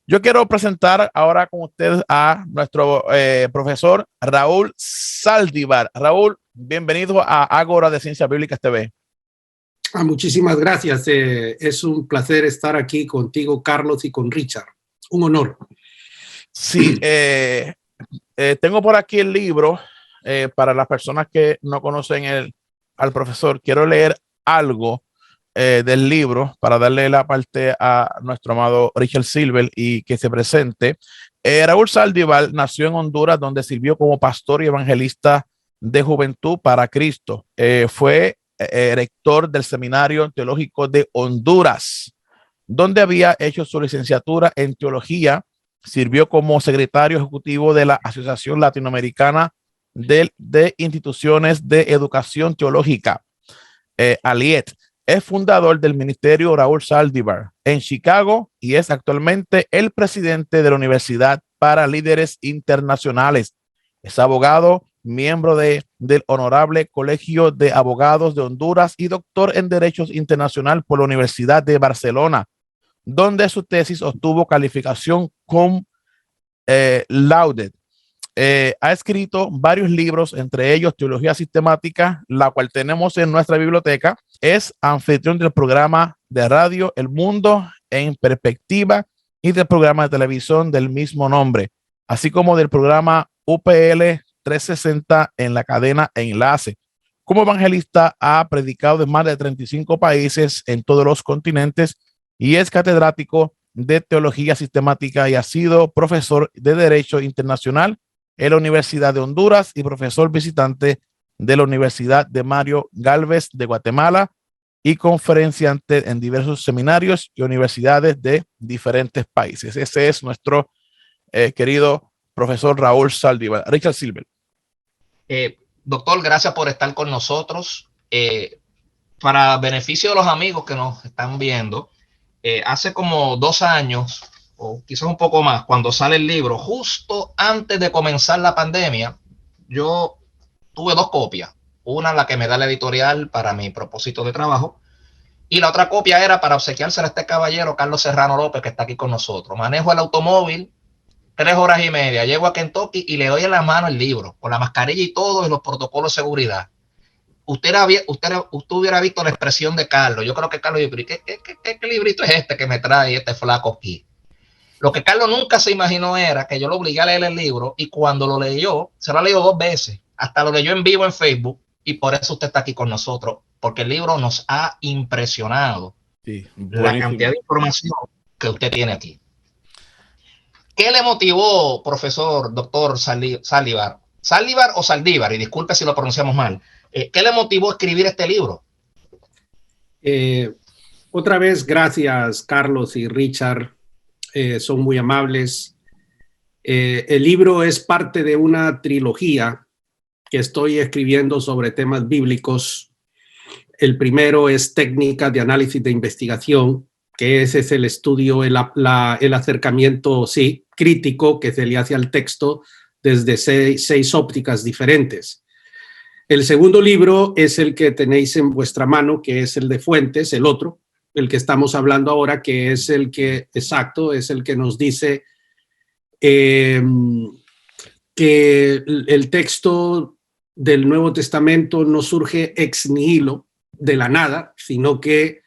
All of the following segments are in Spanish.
Yo quiero presentar ahora con ustedes a nuestro profesor Raúl Saldívar. Raúl, bienvenido a Ágora de Ciencias Bíblicas TV. Muchísimas gracias. Es un placer estar aquí contigo, Carlos, y con Richard. Un honor. Sí, tengo por aquí el libro. Para las personas que no conocen al profesor, quiero leer algo del libro para darle la parte a nuestro amado Richard Silver y que se presente. Raúl Saldívar nació en Honduras, donde sirvió como pastor y evangelista de Juventud para Cristo. Fue rector del Seminario Teológico de Honduras, donde había hecho su licenciatura en teología. Sirvió como secretario ejecutivo de la Asociación Latinoamericana de Instituciones de Educación Teológica, ALIET. Es fundador del Ministerio Raúl Saldívar en Chicago y es actualmente el presidente de la Universidad para Líderes Internacionales. Es abogado, miembro del Honorable Colegio de Abogados de Honduras y doctor en Derechos Internacional por la Universidad de Barcelona, donde su tesis obtuvo calificación cum laude. Ha escrito varios libros, entre ellos Teología Sistemática, la cual tenemos en nuestra biblioteca. Es anfitrión del programa de radio El Mundo en Perspectiva y del programa de televisión del mismo nombre, así como del programa UPL 360 en la cadena Enlace. Como evangelista ha predicado en más de 35 países en todos los continentes y es catedrático de Teología Sistemática y ha sido profesor de Derecho Internacional en la Universidad de Honduras y profesor visitante de la Universidad de Mario Galvez de Guatemala y conferenciante en diversos seminarios y universidades de diferentes países. Ese es nuestro querido profesor Raúl Saldívar. Richard Silver. Doctor, gracias por estar con nosotros. Para beneficio de los amigos que nos están viendo, hace como 2 años o quizás un poco más, cuando sale el libro, justo antes de comenzar la pandemia, yo tuve 2 copias. Una, la que me da la editorial para mi propósito de trabajo, y la otra copia era para obsequiársela a este caballero, Carlos Serrano López, que está aquí con nosotros. Manejo el automóvil 3 horas y media, llego a Kentucky y le doy en la mano el libro, con la mascarilla y todo, y los protocolos de seguridad. Usted hubiera visto la expresión de Carlos. Yo creo que Carlos, ¿qué librito es este que me trae este flaco aquí? Lo que Carlos nunca se imaginó era que yo lo obligué a leer el libro y cuando lo leyó, se lo ha leído 2 veces, hasta lo leyó en vivo en Facebook y por eso usted está aquí con nosotros, porque el libro nos ha impresionado. Sí, la cantidad de información que usted tiene aquí. ¿Qué le motivó, profesor, doctor Saldívar? ¿Saldívar o Saldívar? Y disculpe si lo pronunciamos mal. ¿Qué le motivó a escribir este libro? Otra vez, gracias, Carlos y Richard. Son muy amables. El libro es parte de una trilogía que estoy escribiendo sobre temas bíblicos. El primero es técnicas de análisis de investigación, que ese es el estudio, el acercamiento crítico que se le hace al texto desde 6 ópticas diferentes. El segundo libro es el que tenéis en vuestra mano, que es el de Fuentes, el otro, el que estamos hablando ahora, que es el que, exacto, es el que nos dice que el texto del Nuevo Testamento no surge ex nihilo, de la nada, sino que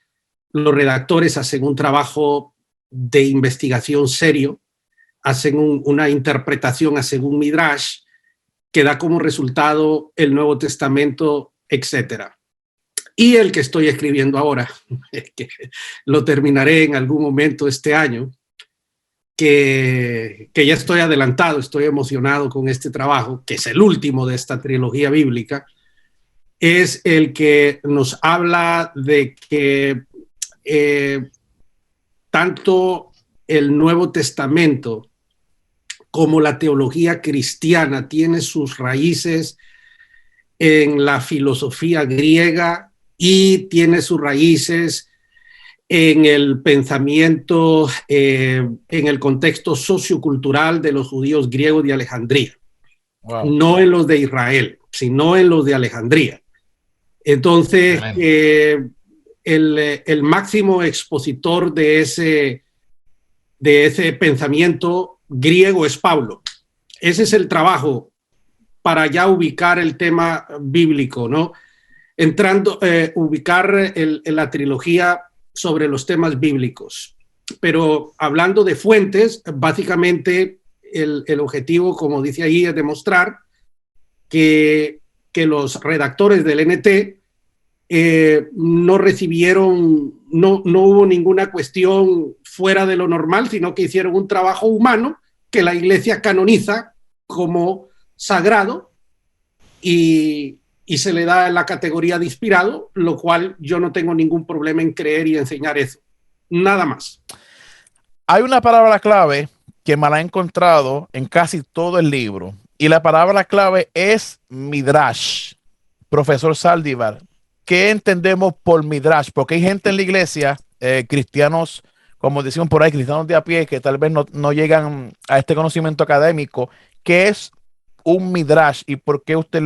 los redactores hacen un trabajo de investigación serio, hacen una interpretación, hacen un midrash que da como resultado el Nuevo Testamento, etcétera. Y el que estoy escribiendo ahora, que lo terminaré en algún momento este año, que ya estoy adelantado, estoy emocionado con este trabajo, que es el último de esta trilogía bíblica, es el que nos habla de que tanto el Nuevo Testamento como la teología cristiana tiene sus raíces en la filosofía griega y tiene sus raíces en el pensamiento, en el contexto sociocultural de los judíos griegos de Alejandría. Wow. No en los de Israel, sino en los de Alejandría. Entonces, el máximo expositor de de ese pensamiento griego es Pablo. Ese es el trabajo para ya ubicar el tema bíblico, ¿no? Ubicar la trilogía sobre los temas bíblicos. Pero hablando de fuentes, básicamente el objetivo, como dice ahí, es demostrar que los redactores del NT no recibieron, no hubo ninguna cuestión fuera de lo normal, sino que hicieron un trabajo humano que la Iglesia canoniza como sagrado y se le da la categoría de inspirado, lo cual yo no tengo ningún problema en creer y enseñar eso. Nada más. Hay una palabra clave que me la he encontrado en casi todo el libro, y la palabra clave es Midrash. Profesor Saldívar, ¿qué entendemos por Midrash? Porque hay gente en la iglesia, cristianos, como decimos por ahí, cristianos de a pie, que tal vez no llegan a este conocimiento académico. ¿Qué es un Midrash y por qué usted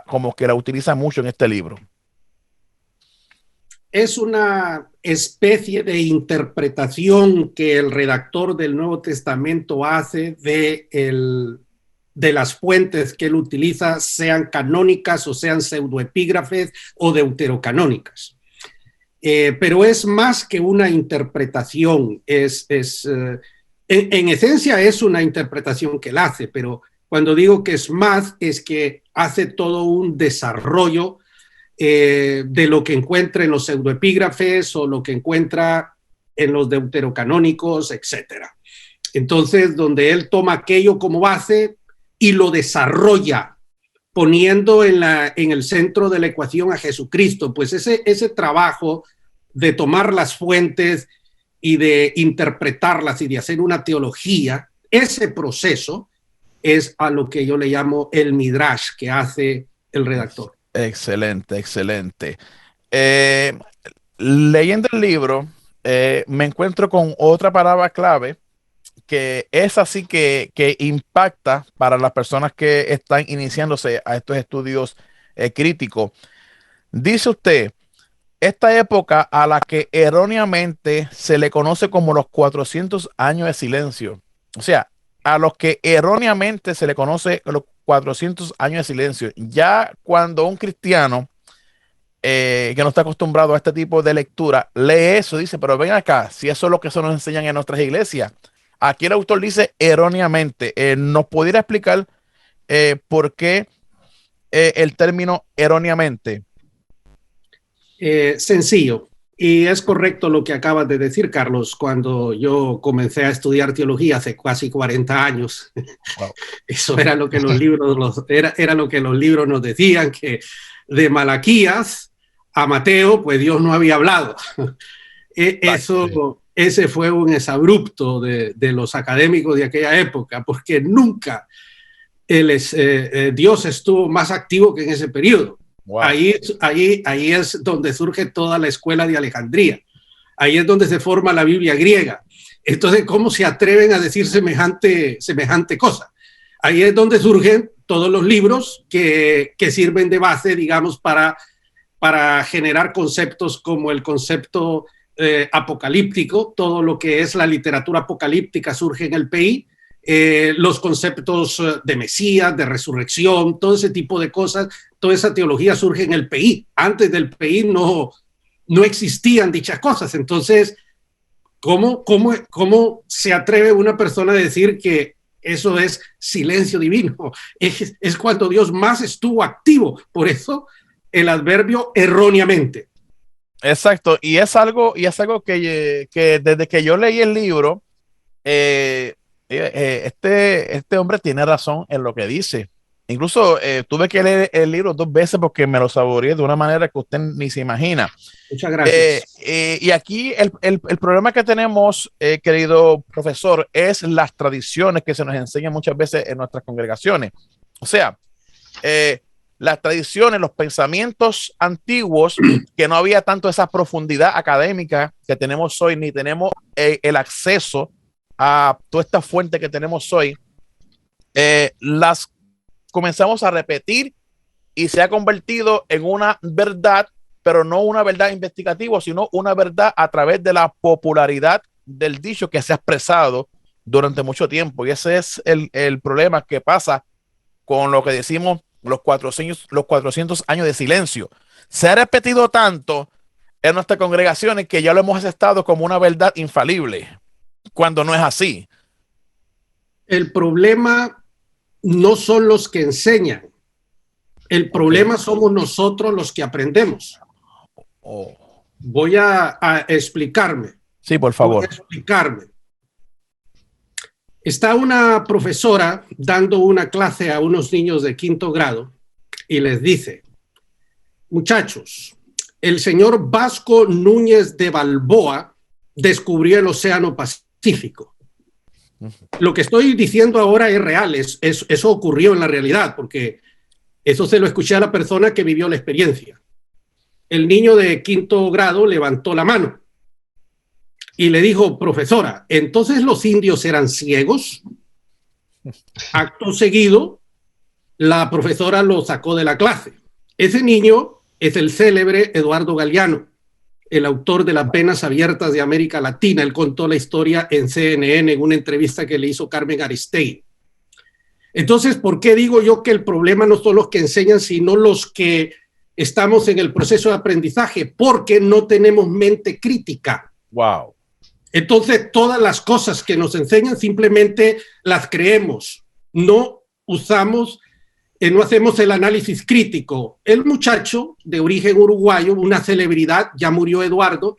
como que la utiliza mucho en este libro? Es una especie de interpretación que el redactor del Nuevo Testamento hace de las fuentes que él utiliza, sean canónicas o sean pseudoepígrafes o deuterocanónicas. Pero es más que una interpretación, en esencia es una interpretación que él hace, pero cuando digo que es más, es que hace todo un desarrollo de lo que encuentra en los pseudoepígrafes o lo que encuentra en los deuterocanónicos, etc. Entonces, donde él toma aquello como base y lo desarrolla, poniendo en el centro de la ecuación a Jesucristo, pues ese trabajo de tomar las fuentes y de interpretarlas y de hacer una teología, ese proceso es a lo que yo le llamo el Midrash que hace el redactor. Excelente, excelente. Leyendo el libro, me encuentro con otra palabra clave que es así que impacta para las personas que están iniciándose a estos estudios críticos. Dice usted, esta época a la que erróneamente se le conoce como los 400 años de silencio. O sea, a los que erróneamente se le conoce los 400 años de silencio. Ya cuando un cristiano que no está acostumbrado a este tipo de lectura lee eso, dice, pero ven acá, si eso es lo que se nos enseñan en nuestras iglesias. Aquí el autor dice erróneamente. ¿Nos pudiera explicar por qué el término erróneamente? Sencillo. Y es correcto lo que acabas de decir, Carlos. Cuando yo comencé a estudiar teología hace casi 40 años, wow. Eso era lo que los libros, era lo que los libros nos decían, que de Malaquías a Mateo, pues Dios no había hablado. Ese fue un exabrupto de los académicos de aquella época, porque nunca Dios estuvo más activo que en ese periodo. Wow. Ahí es donde surge toda la escuela de Alejandría. Ahí es donde se forma la Biblia griega. Entonces, ¿cómo se atreven a decir semejante cosa? Ahí es donde surgen todos los libros que sirven de base, digamos, para generar conceptos como el concepto apocalíptico. Todo lo que es la literatura apocalíptica surge en el PI. Los conceptos de Mesías, de resurrección, todo ese tipo de cosas, toda esa teología surge en el PI. Antes del PI no existían dichas cosas. Entonces, ¿cómo se atreve una persona a decir que eso es silencio divino? Es cuando Dios más estuvo activo. Por eso el adverbio erróneamente. Exacto. Y es algo que desde que yo leí el libro, este hombre tiene razón en lo que dice. Incluso tuve que leer el libro 2 veces porque me lo saboreé de una manera que usted ni se imagina. Muchas gracias. Y aquí el problema que tenemos, querido profesor, es las tradiciones que se nos enseñan muchas veces en nuestras congregaciones. O sea, las tradiciones, los pensamientos antiguos, que no había tanto esa profundidad académica que tenemos hoy, ni tenemos el acceso a toda esta fuente que tenemos hoy, las comenzamos a repetir y se ha convertido en una verdad, pero no una verdad investigativa, sino una verdad a través de la popularidad del dicho que se ha expresado durante mucho tiempo. Y ese es el problema que pasa con lo que decimos los 400 años de silencio. Se ha repetido tanto en nuestras congregaciones que ya lo hemos aceptado como una verdad infalible, cuando no es así. El problema no son los que enseñan. El problema somos nosotros los que aprendemos. Voy a explicarme. Sí, por favor. Voy a explicarme. Está una profesora dando una clase a unos niños de 5º grado y les dice: muchachos, el señor Vasco Núñez de Balboa descubrió el Océano Pacífico. Lo que estoy diciendo ahora es real, eso ocurrió en la realidad, porque eso se lo escuché a la persona que vivió la experiencia. El niño de 5º grado levantó la mano y le dijo: profesora, ¿entonces los indios eran ciegos? Acto seguido, la profesora lo sacó de la clase. Ese niño es el célebre Eduardo Galeano, el autor de Las Venas Abiertas de América Latina. Él contó la historia en CNN en una entrevista que le hizo Carmen Aristegui. Entonces, ¿por qué digo yo que el problema no son los que enseñan, sino los que estamos en el proceso de aprendizaje? Porque no tenemos mente crítica. Wow. Entonces, todas las cosas que nos enseñan simplemente las creemos. No usamos, no hacemos el análisis crítico. El muchacho de origen uruguayo, una celebridad, ya murió Eduardo,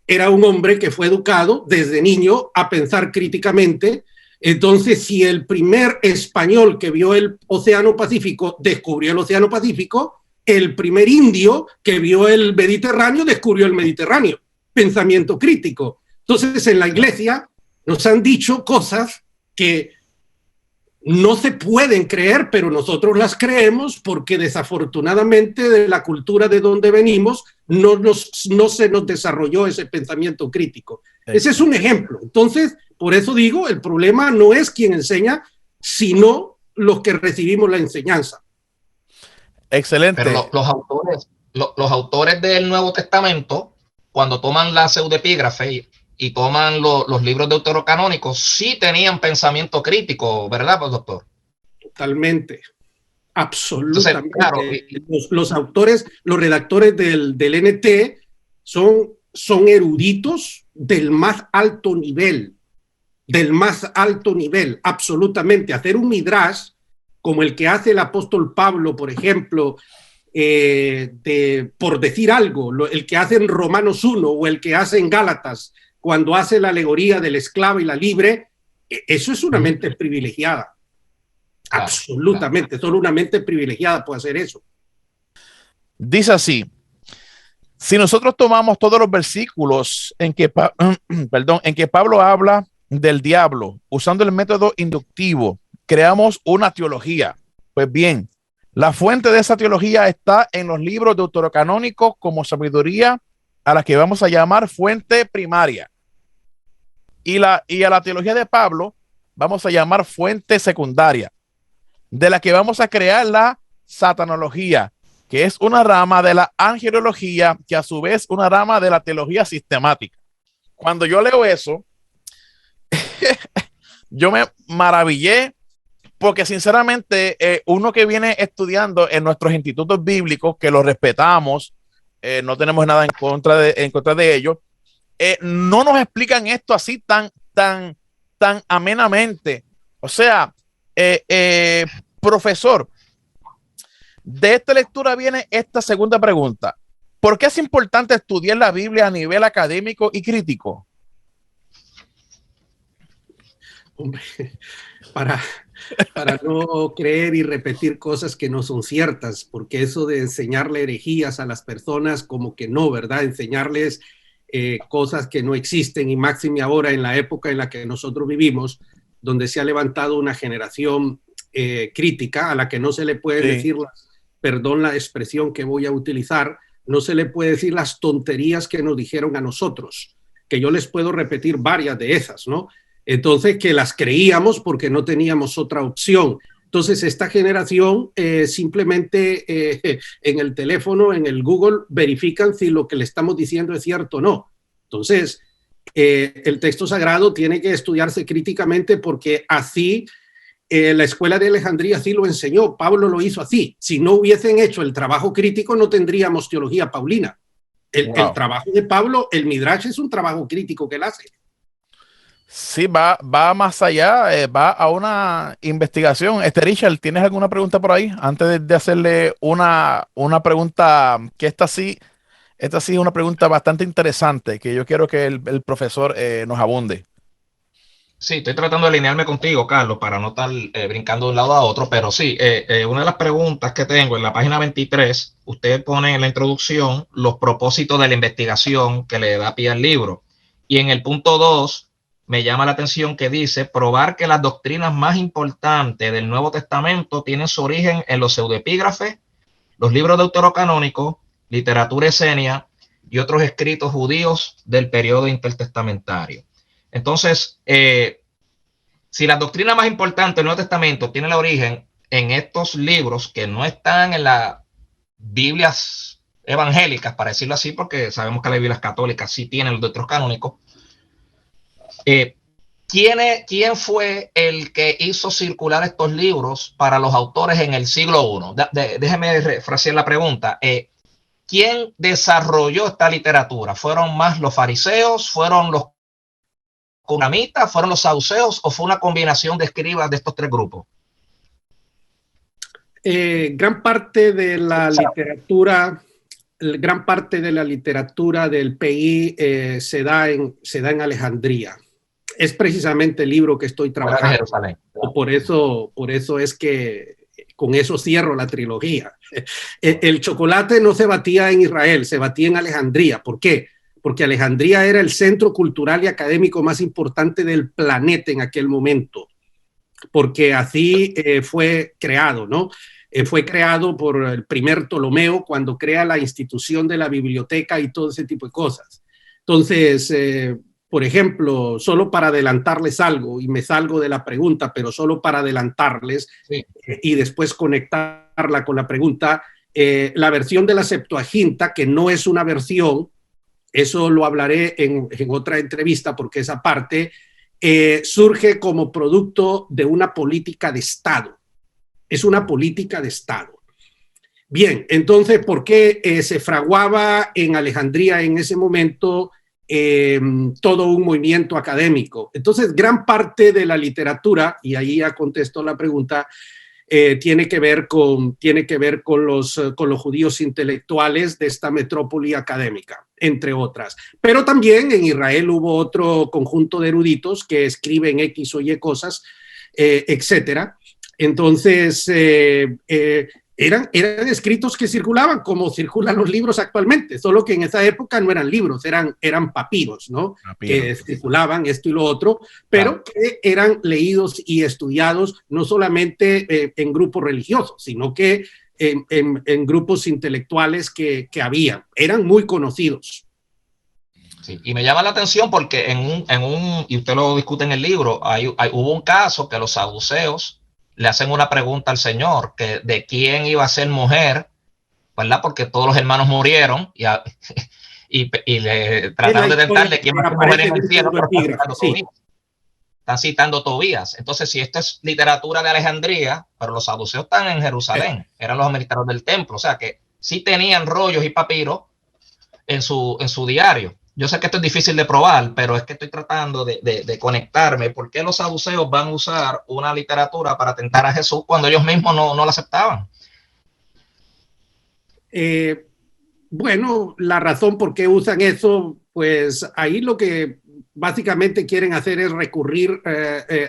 era un hombre que fue educado desde niño a pensar críticamente. Entonces, si el primer español que vio el Océano Pacífico descubrió el Océano Pacífico, el primer indio que vio el Mediterráneo descubrió el Mediterráneo. Pensamiento crítico. Entonces, en la iglesia nos han dicho cosas que no se pueden creer, pero nosotros las creemos porque desafortunadamente de la cultura de donde venimos no se nos desarrolló ese pensamiento crítico. Ese es un ejemplo. Entonces, por eso digo, el problema no es quien enseña, sino los que recibimos la enseñanza. Excelente. Pero los autores del Nuevo Testamento, cuando toman la pseudepígrafe y toman los libros deuterocanónicos, sí tenían pensamiento crítico, ¿verdad, doctor? Totalmente, absolutamente. Entonces, claro, los autores, los redactores del NT son eruditos del más alto nivel, absolutamente. Hacer un midrash como el que hace el apóstol Pablo, por ejemplo, por decir algo, el que hace en Romanos 1 o el que hace en Gálatas, cuando hace la alegoría del esclavo y la libre, eso es una mente privilegiada. Claro, absolutamente, claro. Solo una mente privilegiada puede hacer eso. Dice así: si nosotros tomamos todos los versículos en que Pablo habla del diablo usando el método inductivo, creamos una teología. Pues bien, la fuente de esa teología está en los libros deuterocanónicos como sabiduría, a la que vamos a llamar fuente primaria. Y a la teología de Pablo vamos a llamar fuente secundaria, de la que vamos a crear la satanología, que es una rama de la angelología, que a su vez es una rama de la teología sistemática. Cuando yo leo eso, yo me maravillé, porque sinceramente uno que viene estudiando en nuestros institutos bíblicos, que los respetamos, no tenemos nada en contra de ellos, no nos explican esto así tan amenamente. O sea, profesor, de esta lectura viene esta segunda pregunta: ¿por qué es importante estudiar la Biblia a nivel académico y crítico? Hombre, para no creer y repetir cosas que no son ciertas, porque eso de enseñarle herejías a las personas, como que no, ¿verdad? Enseñarles cosas que no existen, y máxime ahora en la época en la que nosotros vivimos, donde se ha levantado una generación crítica a la que no se le puede decir, perdón la expresión que voy a utilizar, no se le puede decir las tonterías que nos dijeron a nosotros, que yo les puedo repetir varias de esas, ¿no? Entonces, que las creíamos porque no teníamos otra opción. Entonces, esta generación simplemente en el teléfono, en el Google, verifican si lo que le estamos diciendo es cierto o no. Entonces, el texto sagrado tiene que estudiarse críticamente porque así la escuela de Alejandría así lo enseñó. Pablo lo hizo así. Si no hubiesen hecho el trabajo crítico, no tendríamos teología paulina. El trabajo de Pablo, el Midrash, es un trabajo crítico que él hace. Sí, va más allá, va a una investigación. Richard, ¿tienes alguna pregunta por ahí? Antes de hacerle una pregunta, que esta sí es una pregunta bastante interesante, que yo quiero que el profesor nos abunde. Sí, estoy tratando de alinearme contigo, Carlos, para no estar brincando de un lado a otro, pero sí, una de las preguntas que tengo en la página 23, usted pone en la introducción los propósitos de la investigación que le da pie al libro. Y en el punto 2, me llama la atención que dice probar que las doctrinas más importantes del Nuevo Testamento tienen su origen en los pseudoepígrafes, los libros deuterocanónicos, literatura esenia y otros escritos judíos del periodo intertestamentario. Entonces, si la doctrina más importante del Nuevo Testamento tiene el origen en estos libros que no están en las Biblias evangélicas, para decirlo así, porque sabemos que las Biblias católicas sí tienen los deuterocanónicos, ¿quién fue el que hizo circular estos libros para los autores en el siglo I? Déjeme refrasear la pregunta. ¿Quién desarrolló esta literatura? ¿Fueron más los fariseos? ¿Fueron los cunamitas? ¿Fueron los saduceos? ¿O fue una combinación de escribas de estos tres grupos? Gran parte de la literatura del PI se da en Alejandría. Es precisamente el libro que estoy trabajando. Por eso es que con eso cierro la trilogía. El chocolate no se batía en Israel, se batía en Alejandría. ¿Por qué? Porque Alejandría era el centro cultural y académico más importante del planeta en aquel momento, porque así fue creado, ¿no? Fue creado por el primer Ptolomeo cuando crea la institución de la biblioteca y todo ese tipo de cosas. Entonces, por ejemplo, solo para adelantarles algo, y me salgo de la pregunta, pero solo para adelantarles, sí, y después conectarla con la pregunta, la versión de la Septuaginta, que no es una versión, eso lo hablaré en otra entrevista, porque esa parte surge como producto de una política de Estado. Es una política de Estado. Bien, entonces, ¿por qué se fraguaba en Alejandría en ese momento todo un movimiento académico? Entonces, gran parte de la literatura, y ahí ya contesto la pregunta, tiene que ver con los judíos intelectuales de esta metrópoli académica, entre otras. Pero también en Israel hubo otro conjunto de eruditos que escriben X o Y cosas, etcétera. Entonces, eran escritos que circulaban como circulan los libros actualmente, solo que en esa época no eran libros, eran papiros, ¿no? Que circulaban esto y lo otro, pero que eran leídos y estudiados no solamente en grupos religiosos, sino que en grupos intelectuales que eran muy conocidos. Sí, y me llama la atención porque y usted lo discute en el libro, hubo un caso que los saduceos le hacen una pregunta al Señor, que de quién iba a ser mujer, ¿verdad? Porque todos los hermanos murieron y le trataron de tentar de quién va a ser mujer en el cielo. Están citando Tobías. Entonces, si esto es literatura de Alejandría, pero los saduceos están en Jerusalén, eran los administradores del templo, o sea que sí tenían rollos y papiros en su diario. Yo sé que esto es difícil de probar, pero es que estoy tratando de conectarme. ¿Por qué los saduceos van a usar una literatura para tentar a Jesús cuando ellos mismos no la aceptaban? Bueno, la razón por qué usan eso, pues ahí lo que básicamente quieren hacer es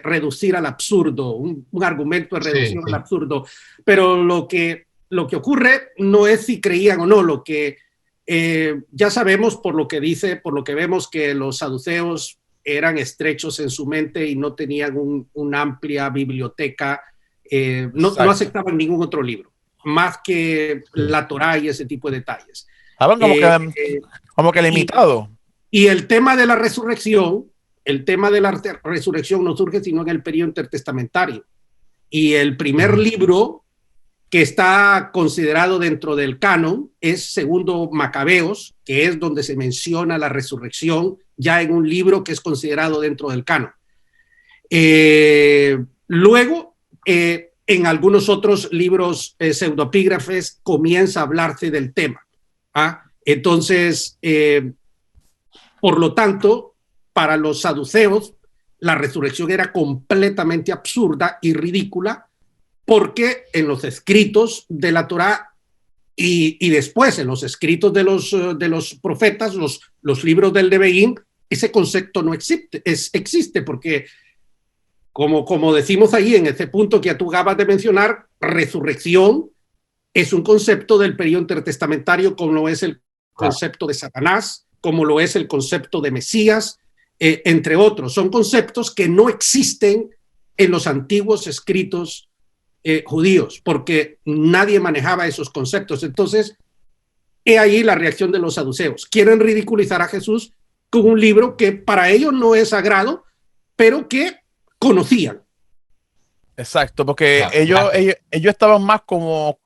reducir al absurdo, un argumento de reducción al absurdo. Pero lo que ocurre no es si creían o no, lo que ya sabemos por lo que vemos que los saduceos eran estrechos en su mente y no tenían una amplia biblioteca, no aceptaban ningún otro libro, más que la Torá y ese tipo de detalles. Como que limitado. Y el tema de la resurrección no surge sino en el periodo intertestamentario. Y el primer libro que está considerado dentro del canon es Segundo Macabeos, que es donde se menciona la resurrección ya en un libro que es considerado dentro del canon. Luego, en algunos otros libros pseudopígrafes comienza a hablarse del tema. Entonces, por lo tanto, para los saduceos, la resurrección era completamente absurda y ridícula, porque en los escritos de la Torá y después en los escritos de los profetas, los libros del Nevi'im, ese concepto no existe porque, como decimos ahí en ese punto que tú acabas de mencionar, resurrección es un concepto del periodo intertestamentario, como lo es el concepto de Satanás, como lo es el concepto de Mesías, entre otros. Son conceptos que no existen en los antiguos escritos judíos, porque nadie manejaba esos conceptos. Entonces, he ahí la reacción de los saduceos. Quieren ridiculizar a Jesús con un libro que para ellos no es sagrado, pero que conocían. Exacto, porque ellos estaban más como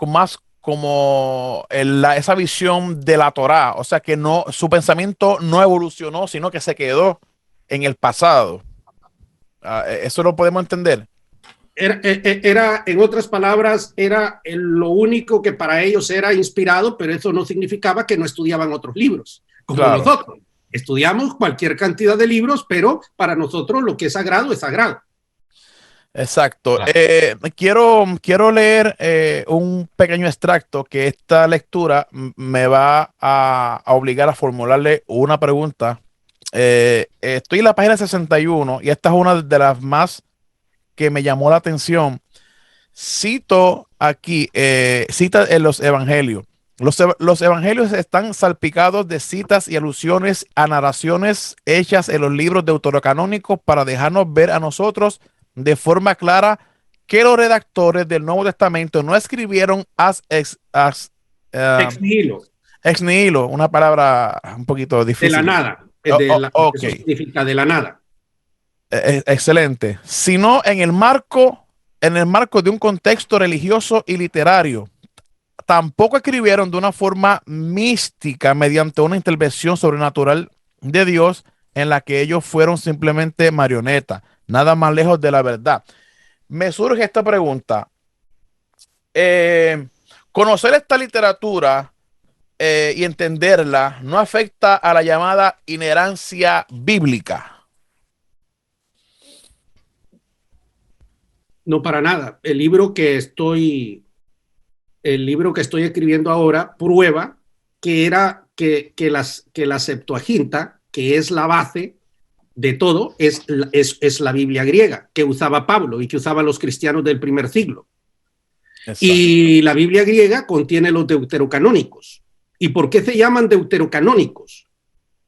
esa visión de la Torá, o sea que no, su pensamiento no evolucionó, sino que se quedó en el pasado. Eso lo podemos entender. Era, en otras palabras, era lo único que para ellos era inspirado, pero eso no significaba que no estudiaban otros libros, como nosotros. Estudiamos cualquier cantidad de libros, pero para nosotros lo que es sagrado es sagrado. Exacto. Quiero leer un pequeño extracto que esta lectura me va a obligar a formularle una pregunta. Estoy en la página 61 y esta es una de las más que me llamó la atención. Cito aquí, cita en los evangelios. Los evangelios están salpicados de citas y alusiones a narraciones hechas en los libros deuterocanónicos para dejarnos ver a nosotros de forma clara que los redactores del Nuevo Testamento no escribieron ex nihilo. Ex nihilo, una palabra un poquito difícil. De la nada. Okay. Eso significa de la nada. Excelente. Sino en el marco de un contexto religioso y literario. Tampoco escribieron de una forma mística mediante una intervención sobrenatural de Dios en la que ellos fueron simplemente marionetas, nada más lejos de la verdad. Me surge esta pregunta. Conocer esta literatura y entenderla no afecta a la llamada inerrancia bíblica. No, para nada. El libro que estoy escribiendo ahora prueba que la Septuaginta, que es la base de todo, es la Biblia griega que usaba Pablo y que usaban los cristianos del primer siglo. Exacto. Y la Biblia griega contiene los deuterocanónicos. ¿Y por qué se llaman deuterocanónicos?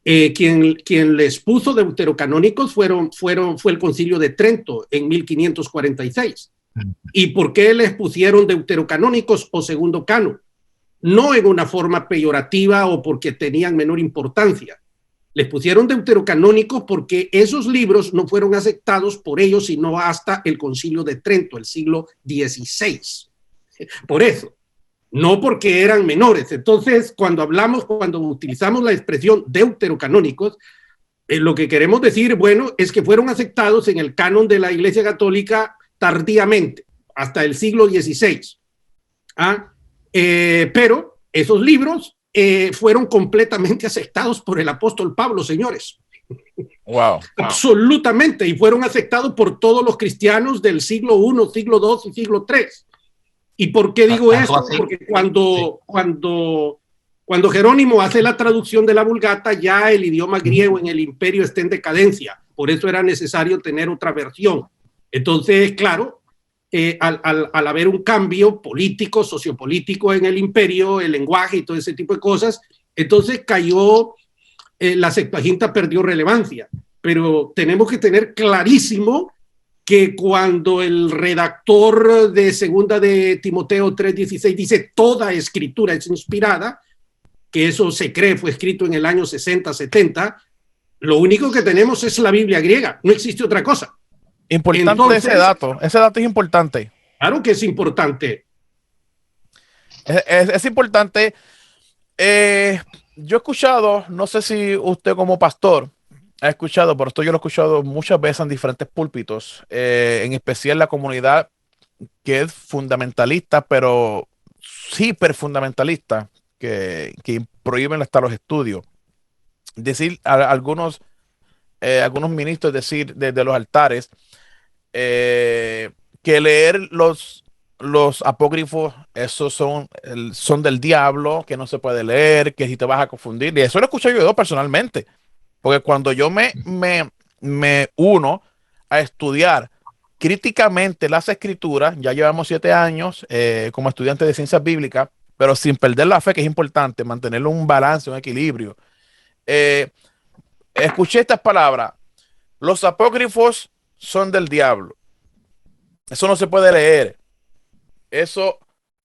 Quien les puso deuterocanónicos fue el Concilio de Trento en 1546. ¿Y por qué les pusieron deuterocanónicos o segundo canon? No en una forma peyorativa o porque tenían menor importancia. Les pusieron deuterocanónicos porque esos libros no fueron aceptados por ellos sino hasta el Concilio de Trento, el siglo XVI. Por eso, no porque eran menores. Entonces, cuando utilizamos la expresión deuterocanónicos, lo que queremos decir, bueno, es que fueron aceptados en el canon de la Iglesia Católica tardíamente, hasta el siglo XVI. Pero esos libros fueron completamente aceptados por el apóstol Pablo, señores. Wow. Absolutamente, y fueron aceptados por todos los cristianos del siglo I, siglo II y siglo III. ¿Y por qué digo esto? Porque cuando Jerónimo hace la traducción de la Vulgata, ya el idioma griego en el imperio está en decadencia. Por eso era necesario tener otra versión. Entonces, claro, al haber un cambio político, sociopolítico en el imperio, el lenguaje y todo ese tipo de cosas, entonces cayó, la Septuaginta perdió relevancia. Pero tenemos que tener clarísimo que cuando el redactor de segunda de Timoteo 3:16 dice toda escritura es inspirada, que eso se cree fue escrito en el año 60, 70, lo único que tenemos es la Biblia griega, no existe otra cosa. Importante. Entonces, ese dato es importante. Claro que es importante. Es importante. Yo he escuchado, no sé si usted como pastor, he escuchado, por esto yo lo he escuchado muchas veces en diferentes púlpitos, en especial la comunidad que es fundamentalista, pero hiper fundamentalista, que prohíben hasta los estudios. Decir a algunos ministros decir desde los altares que leer los apócrifos, esos son del diablo, que no se puede leer, que si te vas a confundir. Y eso lo escuché yo personalmente, porque cuando yo me uno a estudiar críticamente las escrituras, ya llevamos 7 años como estudiantes de ciencias bíblicas, pero sin perder la fe, que es importante, mantener un balance, un equilibrio. Escuché estas palabras: los apócrifos son del diablo. Eso no se puede leer. Eso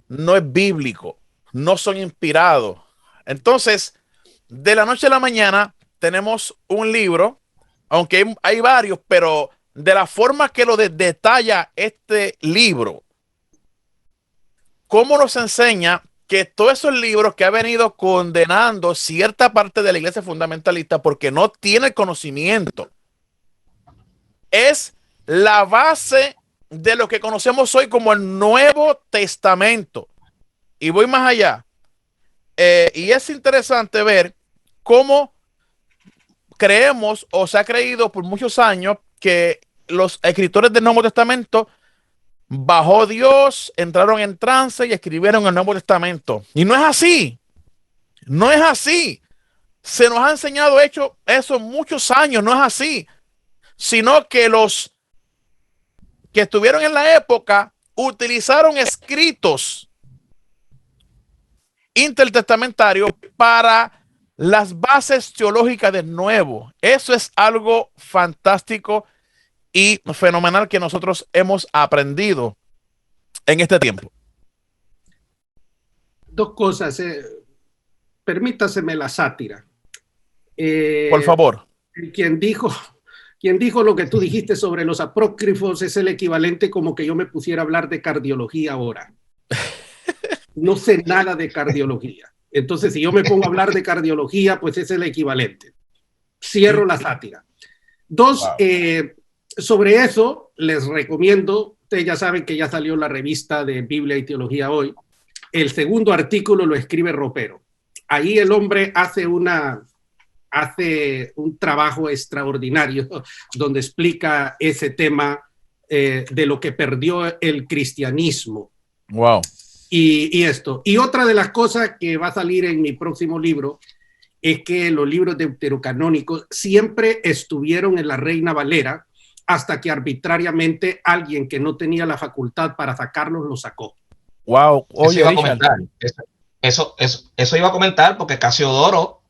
no es bíblico. No son inspirados. Entonces, de la noche a la mañana, tenemos un libro, aunque hay varios, pero de la forma que lo detalla este libro, cómo nos enseña que todos esos libros que ha venido condenando cierta parte de la iglesia fundamentalista porque no tiene conocimiento, es la base de lo que conocemos hoy como el Nuevo Testamento. Y voy más allá. Y es interesante ver cómo creemos, o se ha creído por muchos años, que los escritores del Nuevo Testamento bajó Dios, entraron en trance y escribieron el Nuevo Testamento. Y no es así. No es así. Se nos ha enseñado eso muchos años. No es así. Sino que los que estuvieron en la época utilizaron escritos intertestamentarios para las bases teológicas del Nuevo. Eso es algo fantástico y fenomenal que nosotros hemos aprendido en este tiempo. Dos cosas. Permítaseme la sátira. Por favor. Quien dijo lo que tú dijiste sobre los apócrifos es el equivalente como que yo me pusiera a hablar de cardiología ahora. No sé nada de cardiología. Entonces, si yo me pongo a hablar de cardiología, pues es el equivalente. Cierro la sátira. Dos, wow. Sobre eso les recomiendo, ustedes ya saben que ya salió la revista de Biblia y Teología Hoy. El segundo artículo lo escribe Ropero. Ahí el hombre hace un trabajo extraordinario donde explica ese tema de lo que perdió el cristianismo. Wow. Y esto. Y otra de las cosas que va a salir en mi próximo libro es que los libros deuterocanónicos siempre estuvieron en la Reina Valera hasta que arbitrariamente alguien que no tenía la facultad para sacarlos lo sacó. Wow. Oye, eso iba a comentar porque Casiodoro,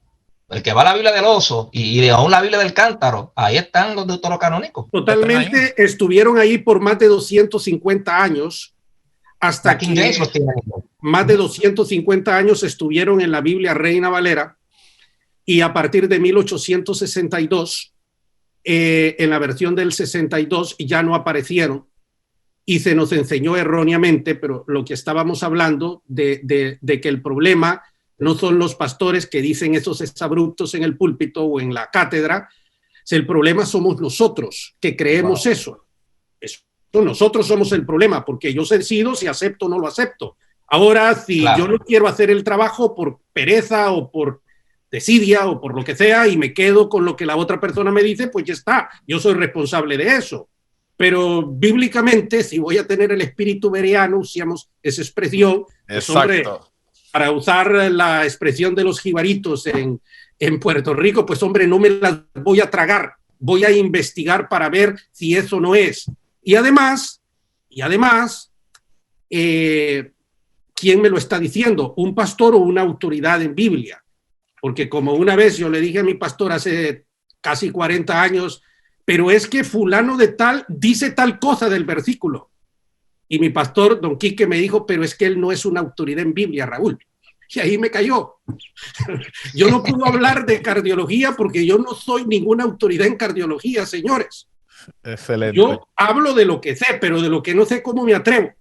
el que va a la Biblia del Oso y aún la Biblia del Cántaro, ahí están los deuterocanónicos. Totalmente, estuvieron ahí por más de 250 años. Hasta que más de 250 años estuvieron en la Biblia Reina Valera y a partir de 1862, en la versión del 62 ya no aparecieron y se nos enseñó erróneamente, pero lo que estábamos hablando de que el problema no son los pastores que dicen esos exabruptos en el púlpito o en la cátedra, el problema somos nosotros que creemos eso. Nosotros somos el problema, porque yo decido si acepto o no lo acepto. Ahora, si yo no quiero hacer el trabajo por pereza o por desidia o por lo que sea y me quedo con lo que la otra persona me dice, pues ya está, yo soy responsable de eso. Pero bíblicamente, si voy a tener el espíritu bereano, usamos esa expresión, pues, hombre, para usar la expresión de los jibaritos en Puerto Rico, pues hombre, no me las voy a tragar, voy a investigar para ver si eso no es. Y además, ¿quién me lo está diciendo? ¿Un pastor o una autoridad en Biblia? Porque como una vez yo le dije a mi pastor hace casi 40 años, pero es que fulano de tal dice tal cosa del versículo. Y mi pastor, don Quique, me dijo, pero es que él no es una autoridad en Biblia, Raúl. Y ahí me cayó. Yo no puedo hablar de cardiología porque yo no soy ninguna autoridad en cardiología, señores. Excelente. Yo hablo de lo que sé, pero de lo que no sé, ¿cómo me atrevo?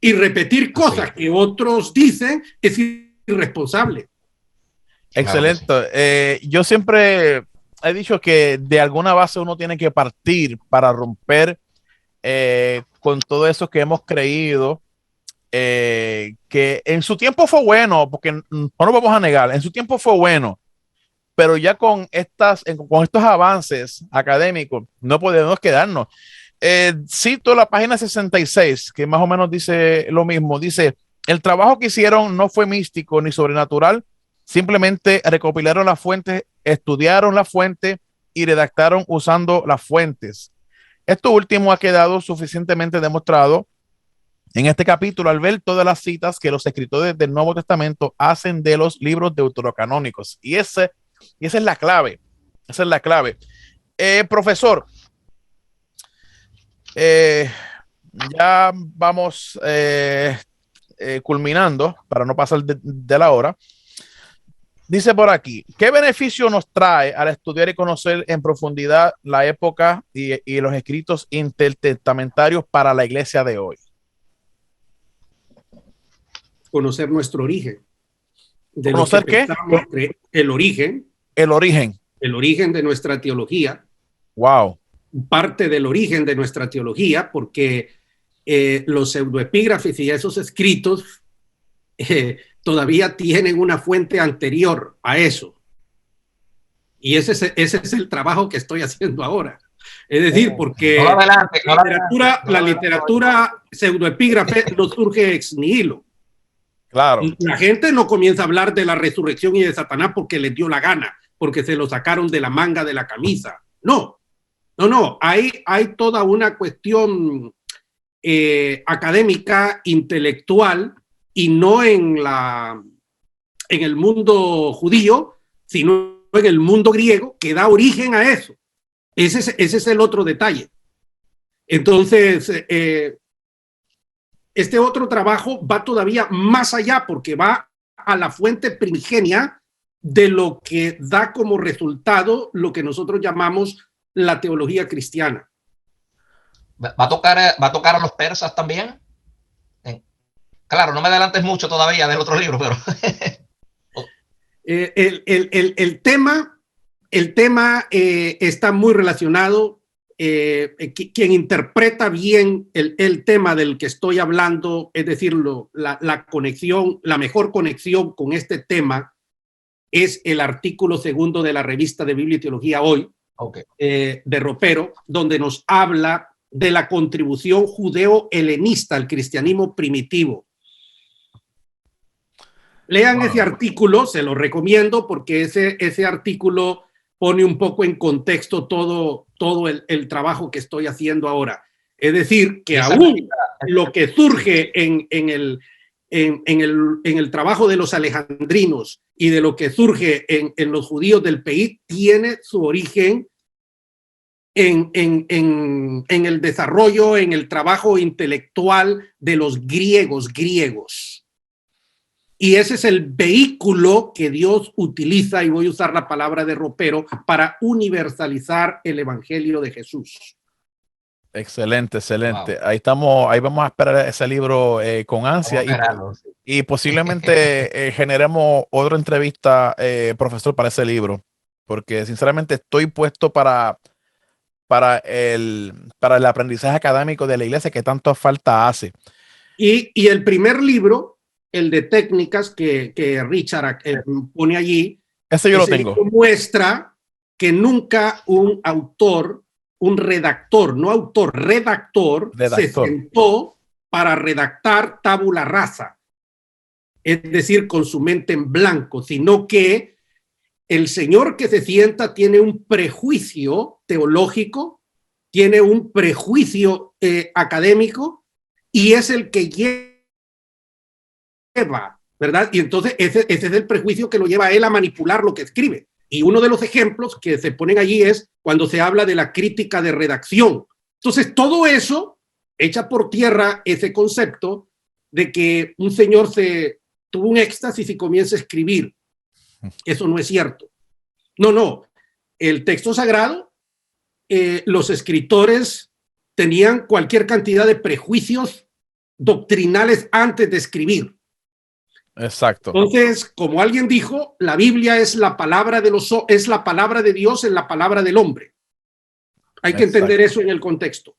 Y repetir cosas que otros dicen es irresponsable. Excelente. Yo siempre he dicho que de alguna base uno tiene que partir para romper con todo eso que hemos creído, que en su tiempo fue bueno, porque no nos vamos a negar, en su tiempo fue bueno, pero ya con con estos avances académicos no podemos quedarnos. Cito la página 66, que más o menos dice lo mismo. Dice, el trabajo que hicieron no fue místico ni sobrenatural, simplemente recopilaron las fuentes, estudiaron las fuentes y redactaron usando las fuentes. Esto último ha quedado suficientemente demostrado en este capítulo al ver todas las citas que los escritores del Nuevo Testamento hacen de los libros deuterocanónicos. Y esa es la clave. Esa es la clave. Profesor, ya vamos culminando para no pasar de la hora. Dice por aquí, ¿qué beneficio nos trae al estudiar y conocer en profundidad la época y los escritos intertestamentarios para la iglesia de hoy? Conocer nuestro origen. De ¿Conocer qué? El origen. El origen. El origen de nuestra teología. Wow. Parte del origen de nuestra teología, porque los pseudoepígrafes y esos escritos todavía tienen una fuente anterior a eso. Y ese es el trabajo que estoy haciendo ahora. Es decir, porque la literatura pseudoepígrafe no surge ex nihilo. Claro. La gente no comienza a hablar de la resurrección y de Satanás porque les dio la gana, porque se lo sacaron de la manga de la camisa. No, hay toda una cuestión académica, intelectual, y no en el mundo judío, sino en el mundo griego, que da origen a eso. Ese es el otro detalle. Entonces, este otro trabajo va todavía más allá, porque va a la fuente primigenia de lo que da como resultado lo que nosotros llamamos la teología cristiana. ¿Va a tocar a los persas también? Claro, no me adelantes mucho todavía del otro libro, pero... el tema está muy relacionado. Quien interpreta bien el tema del que estoy hablando, es decir, la conexión, la mejor conexión con este tema es el artículo 2 de la revista de Biblia y Teología Hoy, okay, de Ropero, donde nos habla de la contribución judeo-helenista al cristianismo primitivo. Lean ese artículo, se lo recomiendo, porque ese artículo pone un poco en contexto todo el trabajo que estoy haciendo ahora. Es decir, que aún lo que surge en el trabajo de los alejandrinos y de lo que surge en los judíos del país tiene su origen en el desarrollo, en el trabajo intelectual de los griegos. Y ese es el vehículo que Dios utiliza, y voy a usar la palabra de Ropero, para universalizar el evangelio de Jesús. Excelente. Wow. Ahí vamos a esperar ese libro con ansia y posiblemente generemos otra entrevista, profesor, para ese libro, porque sinceramente estoy puesto para el aprendizaje académico de la iglesia que tanto falta hace. Y el primer libro, el de técnicas que Richard pone allí, ese yo lo tengo, muestra que nunca un autor, un redactor, no autor, redactor, se sentó para redactar tabula rasa, es decir, con su mente en blanco, sino que el señor que se sienta tiene un prejuicio teológico, tiene un prejuicio académico, y es el que lleva, ¿verdad? Y entonces ese es el prejuicio que lo lleva a él a manipular lo que escribe. Y uno de los ejemplos que se ponen allí es cuando se habla de la crítica de redacción. Entonces, todo eso echa por tierra ese concepto de que un señor tuvo un éxtasis y comienza a escribir. Eso no es cierto. No. El texto sagrado, los escritores tenían cualquier cantidad de prejuicios doctrinales antes de escribir. Exacto. Entonces, como alguien dijo, la Biblia es la palabra es la palabra de Dios en la palabra del hombre. Hay que entender eso en el contexto.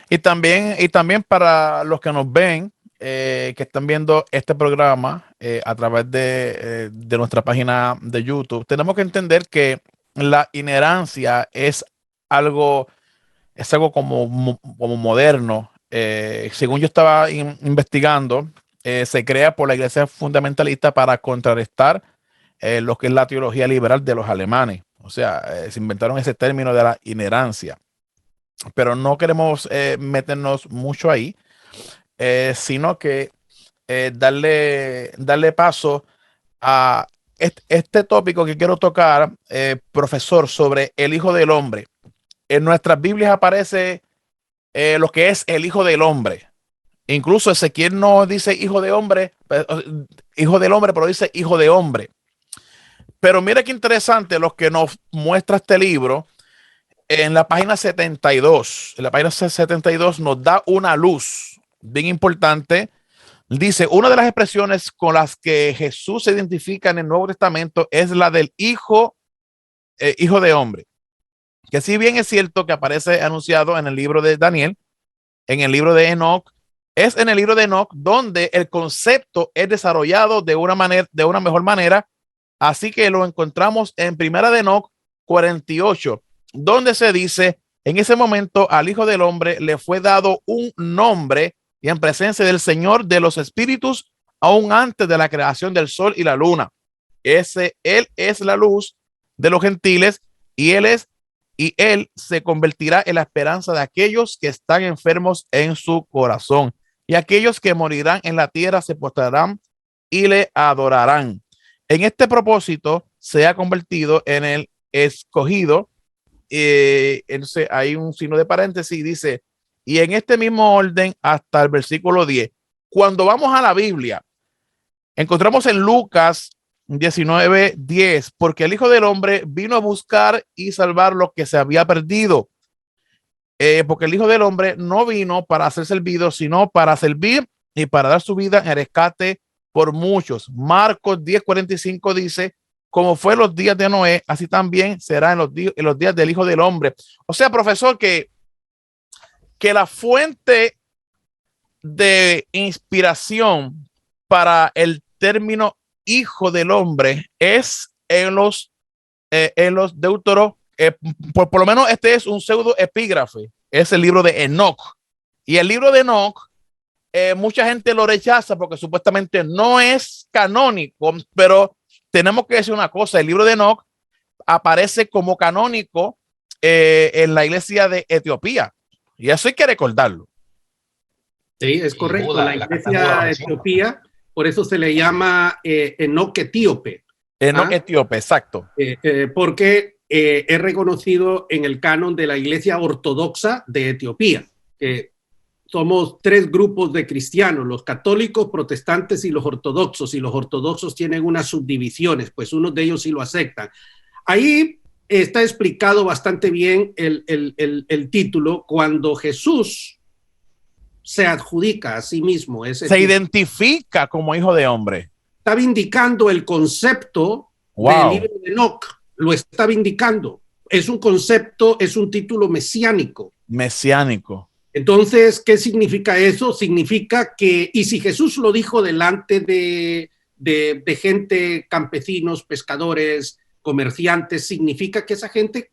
Y también para los que nos ven, que están viendo este programa a través de nuestra página de YouTube, tenemos que entender que la inerrancia es algo como moderno. Según yo estaba investigando, se crea por la Iglesia fundamentalista para contrarrestar lo que es la teología liberal de los alemanes. O sea, se inventaron ese término de la inerrancia. Pero no queremos meternos mucho ahí, sino que darle paso a este tópico que quiero tocar, profesor, sobre el Hijo del Hombre. En nuestras Biblias aparece lo que es el Hijo del Hombre. Incluso Ezequiel no dice hijo de hombre, hijo del hombre, pero dice hijo de hombre. Pero mira qué interesante lo que nos muestra este libro. En la página 72, en la página 72 nos da una luz bien importante. Dice, una de las expresiones con las que Jesús se identifica en el Nuevo Testamento es la del hijo de hombre. Que si bien es cierto que aparece anunciado en el libro de Daniel, en el libro de Enoch, es en el libro de Enoch donde el concepto es desarrollado de una mejor manera. Así que lo encontramos en Primera de Enoch 48, donde se dice, en ese momento al Hijo del Hombre le fue dado un nombre y en presencia del Señor de los espíritus, aún antes de la creación del sol y la luna. Él es la luz de los gentiles y él se convertirá en la esperanza de aquellos que están enfermos en su corazón, y aquellos que morirán en la tierra se postrarán y le adorarán. En este propósito se ha convertido en el escogido. Entonces hay un signo de paréntesis y dice, y en este mismo orden hasta el versículo 10. Cuando vamos a la Biblia, encontramos en Lucas 19:10, porque el Hijo del Hombre vino a buscar y salvar lo que se había perdido. Porque el Hijo del Hombre no vino para ser servido, sino para servir y para dar su vida en rescate por muchos. Marcos 10:45 dice, como fue los días de Noé, así también será en los días del Hijo del Hombre. O sea, profesor, que la fuente de inspiración para el término Hijo del Hombre es en los Deuteros. Por lo menos este es un pseudo epígrafe, es el libro de Enoch. Y el libro de Enoch, mucha gente lo rechaza porque supuestamente no es canónico, pero tenemos que decir una cosa, el libro de Enoch aparece como canónico en la iglesia de Etiopía, y eso hay que recordarlo. Sí, es correcto, la iglesia de Etiopía, por eso se le llama Enoch etíope. Enoch etíope, exacto. Porque es reconocido en el canon de la Iglesia Ortodoxa de Etiopía. Somos tres grupos de cristianos, los católicos, protestantes y los ortodoxos. Y los ortodoxos tienen unas subdivisiones, pues unos de ellos sí lo aceptan. Ahí está explicado bastante bien el título cuando Jesús se adjudica a sí mismo. Se identifica como hijo de hombre. Estaba indicando el concepto del libro de Enoch. Lo estaba indicando. Es un concepto, es un título mesiánico. Mesiánico. Entonces, ¿qué significa eso? Significa que, y si Jesús lo dijo delante de gente, campesinos, pescadores, comerciantes, significa que esa gente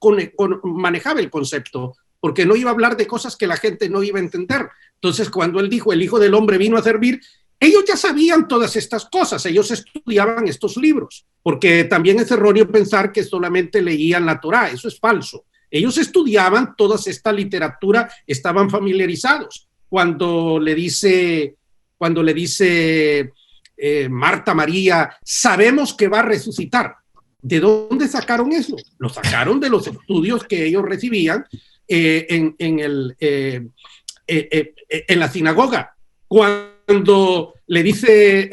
manejaba el concepto, porque no iba a hablar de cosas que la gente no iba a entender. Entonces, cuando él dijo, el Hijo del Hombre vino a servir, ellos ya sabían todas estas cosas, ellos estudiaban estos libros, porque también es erróneo pensar que solamente leían la Torá, eso es falso. Ellos estudiaban toda esta literatura, estaban familiarizados. Cuando le dice Marta María, sabemos que va a resucitar. ¿De dónde sacaron eso? Lo sacaron de los estudios que ellos recibían en la sinagoga. Cuando le dice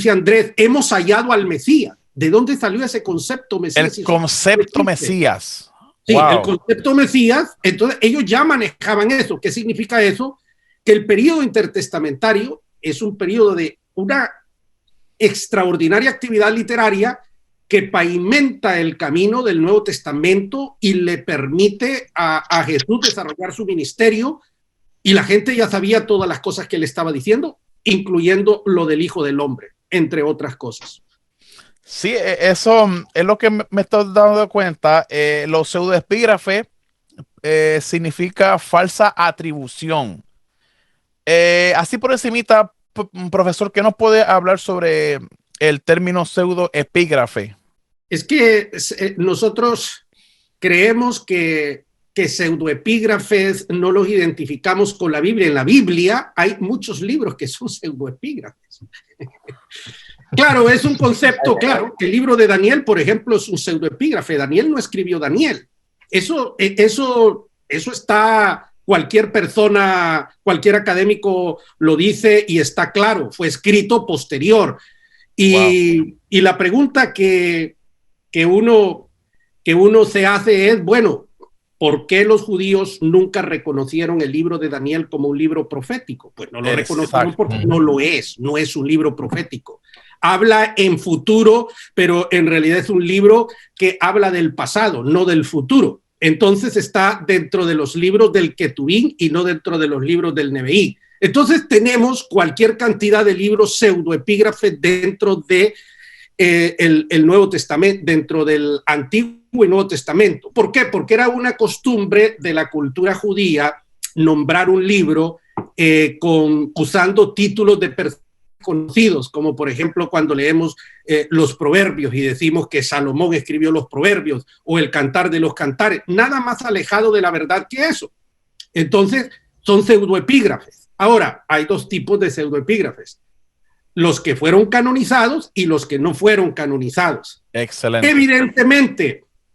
Andrés, hemos hallado al Mesías. ¿De dónde salió ese concepto Mesías? El concepto Mesías. Sí, el concepto Mesías. Entonces ellos ya manejaban eso. ¿Qué significa eso? Que el periodo intertestamentario es un periodo de una extraordinaria actividad literaria que pavimenta el camino del Nuevo Testamento y le permite a Jesús desarrollar su ministerio, y la gente ya sabía todas las cosas que él estaba diciendo, incluyendo lo del Hijo del Hombre, entre otras cosas. Sí, eso es lo que me estoy dando cuenta. Los pseudoepígrafes significa falsa atribución. Así por encimita, profesor, ¿qué nos puede hablar sobre el término pseudoepígrafe? Es que nosotros creemos que pseudoepígrafes no los identificamos con la Biblia. En la Biblia hay muchos libros que son pseudoepígrafes. Claro, es un concepto, claro. El libro de Daniel, por ejemplo, es un pseudoepígrafe. Daniel no escribió Daniel. Eso está, cualquier persona, cualquier académico lo dice y está claro. Fue escrito posterior. Y la pregunta que uno se hace es, bueno, ¿por qué los judíos nunca reconocieron el libro de Daniel como un libro profético? Pues no lo reconocieron porque no lo es, no es un libro profético. Habla en futuro, pero en realidad es un libro que habla del pasado, no del futuro. Entonces está dentro de los libros del Ketubín y no dentro de los libros del Neveí. Entonces tenemos cualquier cantidad de libros pseudoepígrafes dentro de el Nuevo Testamento, dentro del Antiguo y Nuevo Testamento. ¿Por qué? Porque era una costumbre de la cultura judía nombrar un libro usando títulos de personas conocidos, como por ejemplo cuando leemos los Proverbios y decimos que Salomón escribió los Proverbios, o el Cantar de los Cantares. Nada más alejado de la verdad que eso. Entonces son pseudoepígrafes. Ahora, hay dos tipos de pseudoepígrafes: los que fueron canonizados y los que no fueron canonizados. Excelente.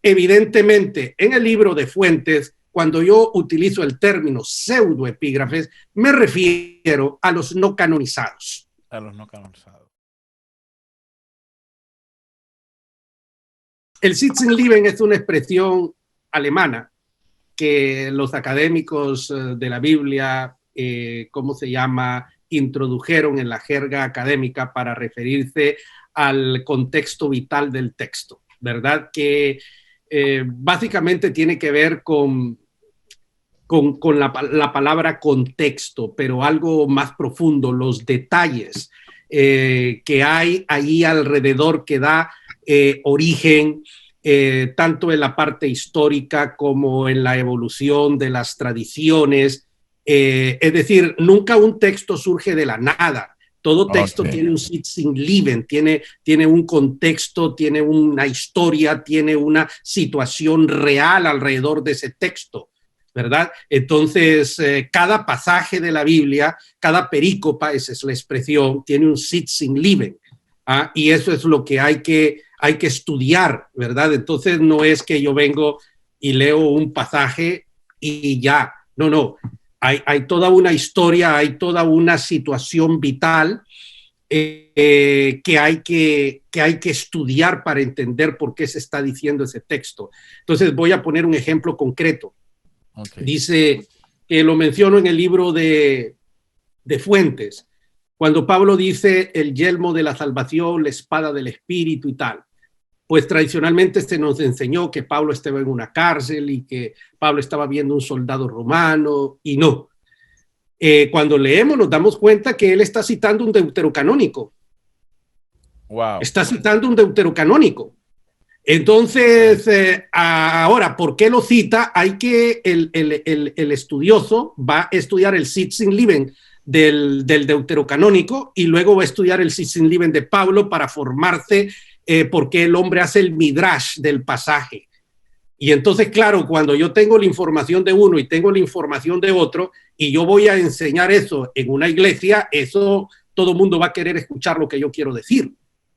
Evidentemente, en el libro de Fuentes, cuando yo utilizo el término pseudoepígrafes, me refiero a los no canonizados. A los no canonizados. El Sitzenleben es una expresión alemana que los académicos de la Biblia, ¿cómo se llama?, introdujeron en la jerga académica para referirse al contexto vital del texto, ¿verdad? Que básicamente tiene que ver con la palabra contexto, pero algo más profundo, los detalles que hay ahí alrededor que da origen tanto en la parte histórica como en la evolución de las tradiciones. Es decir, nunca un texto surge de la nada. Todo texto tiene un Sitzenleben, tiene un contexto, tiene una historia, tiene una situación real alrededor de ese texto, ¿verdad? Entonces, cada pasaje de la Biblia, cada perícopa, esa es la expresión, tiene un Sitzenleben, ¿ah? Y eso es lo que hay que estudiar, ¿verdad? Entonces, no es que yo vengo y leo un pasaje y ya, no. Hay toda una historia, hay toda una situación vital que hay que estudiar para entender por qué se está diciendo ese texto. Entonces voy a poner un ejemplo concreto. Dice, que lo menciono en el libro de Fuentes, cuando Pablo dice el yelmo de la salvación, la espada del Espíritu y tal. Pues tradicionalmente se nos enseñó que Pablo estaba en una cárcel y que Pablo estaba viendo un soldado romano, y no. Cuando leemos nos damos cuenta que él está citando un deuterocanónico. Wow. Está citando un deuterocanónico. Entonces, ahora, ¿por qué lo cita? Hay que, el estudioso va a estudiar el Sitzenleben del deuterocanónico y luego va a estudiar el Sitzenleben de Pablo para formarse porque el hombre hace el midrash del pasaje. Y entonces, claro, cuando yo tengo la información de uno y tengo la información de otro, y yo voy a enseñar eso en una iglesia, eso todo el mundo va a querer escuchar lo que yo quiero decir.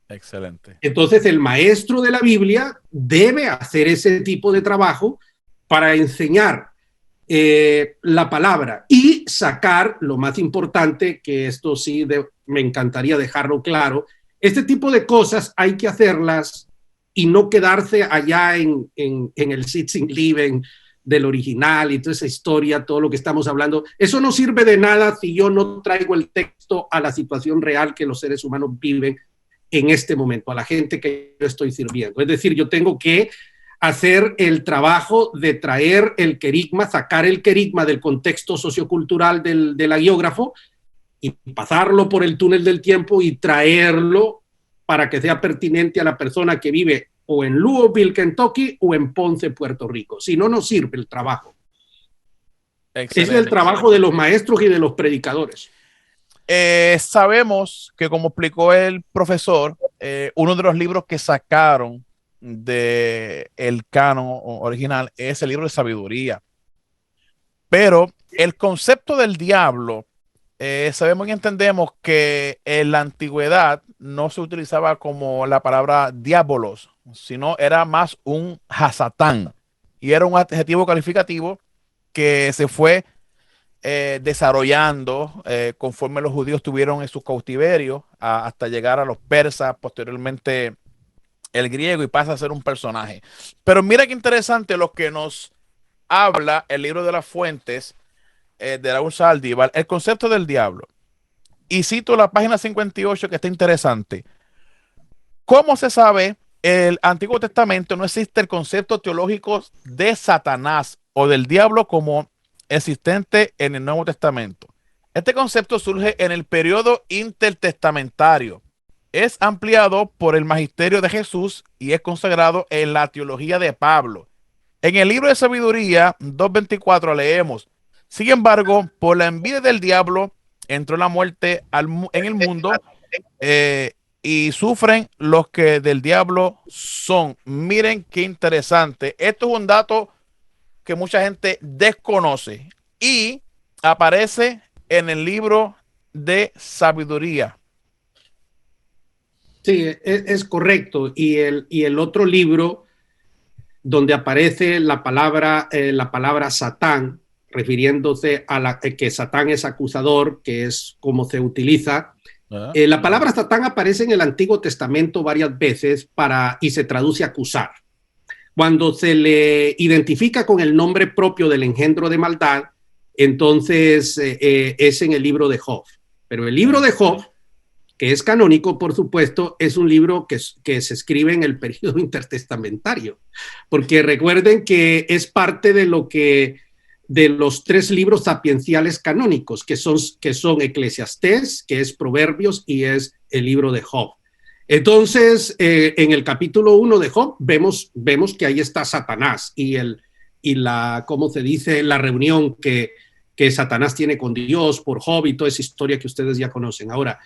Excelente. Entonces, el maestro de la Biblia debe hacer ese tipo de trabajo para enseñar la palabra y sacar lo más importante, que esto sí me encantaría dejarlo claro. Este tipo de cosas hay que hacerlas y no quedarse allá en el Sitzenleben del original y toda esa historia, todo lo que estamos hablando. Eso no sirve de nada si yo no traigo el texto a la situación real que los seres humanos viven en este momento, a la gente que yo estoy sirviendo. Es decir, yo tengo que hacer el trabajo de traer el querigma, sacar el querigma del contexto sociocultural del agiógrafo y pasarlo por el túnel del tiempo y traerlo para que sea pertinente a la persona que vive o en Louisville, Kentucky, o en Ponce, Puerto Rico. Si no, no sirve el trabajo. Excelente. Ese es el trabajo de los maestros y de los predicadores. Sabemos que, como explicó el profesor, uno de los libros que sacaron del canon original es el libro de sabiduría. Pero el concepto del diablo, sabemos y entendemos que en la antigüedad no se utilizaba como la palabra diabolos, sino era más un hasatán, y era un adjetivo calificativo que se fue desarrollando conforme los judíos tuvieron en su cautiverio hasta llegar a los persas, posteriormente el griego, y pasa a ser un personaje. Pero mira qué interesante lo que nos habla el libro de las fuentes de Raúl Saldívar, el concepto del diablo. Y cito la página 58, que está interesante. ¿Cómo se sabe? El Antiguo Testamento no existe el concepto teológico de Satanás o del diablo como existente en el Nuevo Testamento. Este concepto surge en el periodo intertestamentario. Es ampliado por el magisterio de Jesús y es consagrado en la teología de Pablo. En el libro de Sabiduría 2:24 leemos: sin embargo, por la envidia del diablo entró la muerte en el mundo, y sufren los que del diablo son. Miren qué interesante. Esto es un dato que mucha gente desconoce y aparece en el libro de Sabiduría. Sí, es correcto. Y el otro libro donde aparece la palabra Satán, refiriéndose a que Satán es acusador, que es como se utiliza. La palabra Satán aparece en el Antiguo Testamento varias veces y se traduce acusar. Cuando se le identifica con el nombre propio del engendro de maldad, entonces es en el libro de Job. Pero el libro de Job, que es canónico, por supuesto, es un libro que se escribe en el periodo intertestamentario, porque recuerden que es parte de los 3 libros sapienciales canónicos, que son Eclesiastés, que es Proverbios, y es el libro de Job. Entonces, en el capítulo 1 de Job vemos que ahí está Satanás y ¿cómo se dice? La reunión que Satanás tiene con Dios por Job y toda esa historia que ustedes ya conocen. Ahora,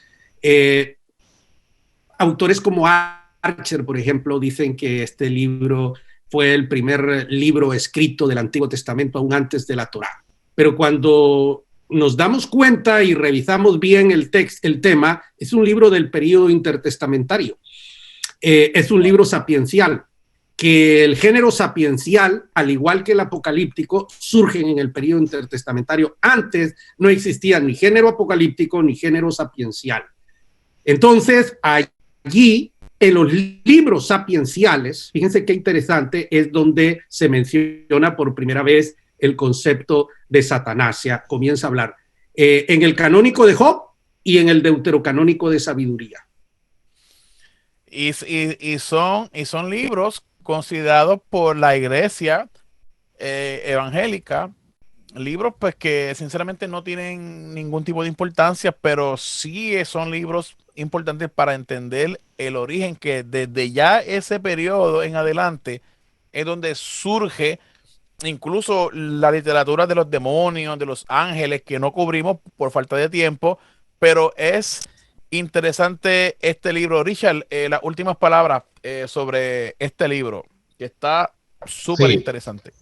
autores como Archer, por ejemplo, dicen que este libro fue el primer libro escrito del Antiguo Testamento aún antes de la Torá. Pero cuando nos damos cuenta y revisamos bien el tema, es un libro del periodo intertestamentario. Es un libro sapiencial, que el género sapiencial, al igual que el apocalíptico, surgen en el periodo intertestamentario. Antes no existía ni género apocalíptico ni género sapiencial. Entonces, allí, en los libros sapienciales, fíjense qué interesante, es donde se menciona por primera vez el concepto de Satanás. Comienza a hablar en el canónico de Job y en el deuterocanónico de Sabiduría. Y son libros considerados por la iglesia evangélica, libros pues que sinceramente no tienen ningún tipo de importancia, pero sí son libros importantes para entender el origen, que desde ya ese periodo en adelante es donde surge incluso la literatura de los demonios, de los ángeles, que no cubrimos por falta de tiempo, pero es interesante este libro. Richard, las últimas palabras sobre este libro, que está súper interesante.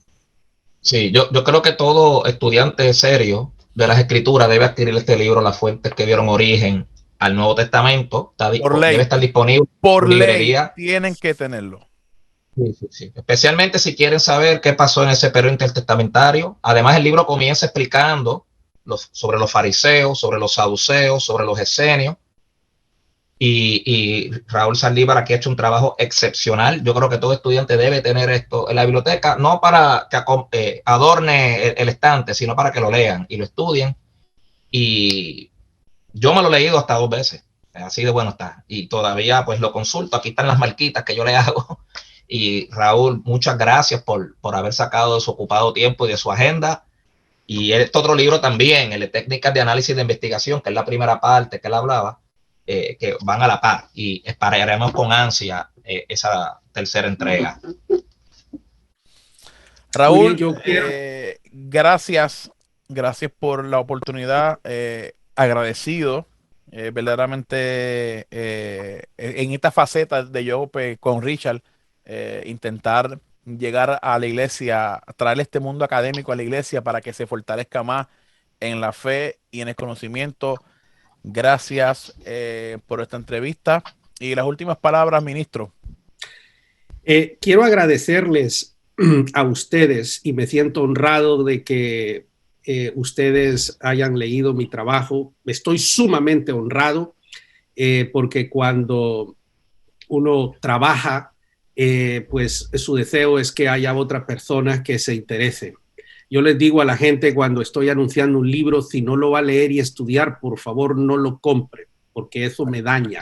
Sí, yo creo que todo estudiante serio de las escrituras debe adquirir este libro, las fuentes que dieron origen al Nuevo Testamento. Debe estar disponible por ley, tienen que tenerlo. Sí. Especialmente si quieren saber qué pasó en ese periodo intertestamentario. Además, el libro comienza explicando sobre los fariseos, sobre los saduceos, sobre los esenios. Y Raúl Saldívar aquí ha hecho un trabajo excepcional. Yo creo que todo estudiante debe tener esto en la biblioteca, no para que adorne el estante, sino para que lo lean y lo estudien. Y yo me lo he leído hasta 2 veces. así de bueno está. Y todavía pues lo consulto, aquí están las marquitas que yo le hago. Y Raúl, muchas gracias por haber sacado de su ocupado tiempo y de su agenda. Y este otro libro también, el de técnicas de análisis de investigación, que es la primera parte que él hablaba, que van a la par, y esperaremos con ansia esa tercera entrega. Raúl, Bien, gracias por la oportunidad, agradecido, verdaderamente, en esta faceta de yo pues, con Richard, intentar llegar a la iglesia, traer este mundo académico a la iglesia para que se fortalezca más en la fe y en el conocimiento. Gracias, por esta entrevista. Y las últimas palabras, ministro. Quiero agradecerles a ustedes y me siento honrado de que ustedes hayan leído mi trabajo. Estoy sumamente honrado porque cuando uno trabaja, pues su deseo es que haya otras personas que se interesen. Yo les digo a la gente cuando estoy anunciando un libro, si no lo va a leer y estudiar, por favor no lo compre, porque eso me daña.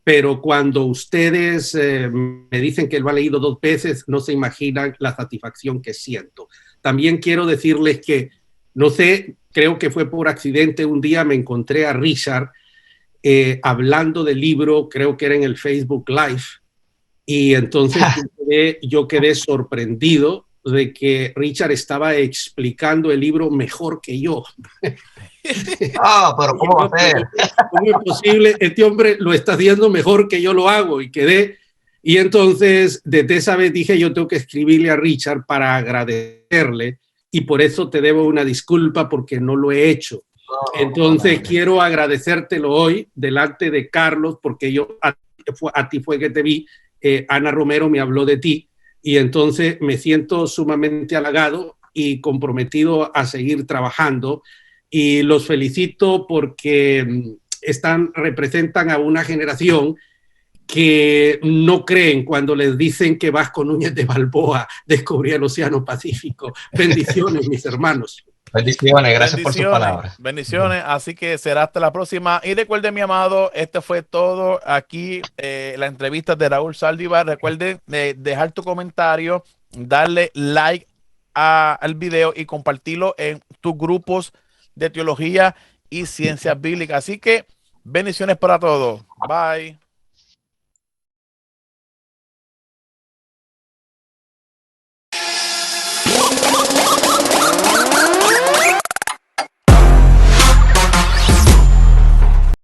Pero cuando ustedes me dicen que lo ha leído 2 veces, no se imaginan la satisfacción que siento. También quiero decirles que, no sé, creo que fue por accidente, un día me encontré a Richard hablando del libro, creo que era en el Facebook Live, y entonces yo quedé sorprendido de que Richard estaba explicando el libro mejor que yo. Pero ¿cómo va a ser? ¿Cómo es posible? Este hombre lo está haciendo mejor que yo lo hago y quedé. Y entonces, desde esa vez dije, yo tengo que escribirle a Richard para agradecerle y por eso te debo una disculpa porque no lo he hecho. Entonces, quiero agradecértelo hoy delante de Carlos porque yo a ti fue que te vi. Ana Romero me habló de ti y entonces me siento sumamente halagado y comprometido a seguir trabajando. Y los felicito porque representan a una generación que no creen cuando les dicen que Vasco Núñez de Balboa descubrió el Océano Pacífico. Bendiciones, mis hermanos. Bendiciones, gracias por sus palabras. Bendiciones, así que será hasta la próxima. Y recuerden, mi amado, este fue todo aquí, la entrevista de Raúl Saldívar. Recuerden dejar tu comentario, darle like al video y compartirlo en tus grupos de teología y ciencias bíblicas. Así que bendiciones para todos. Bye.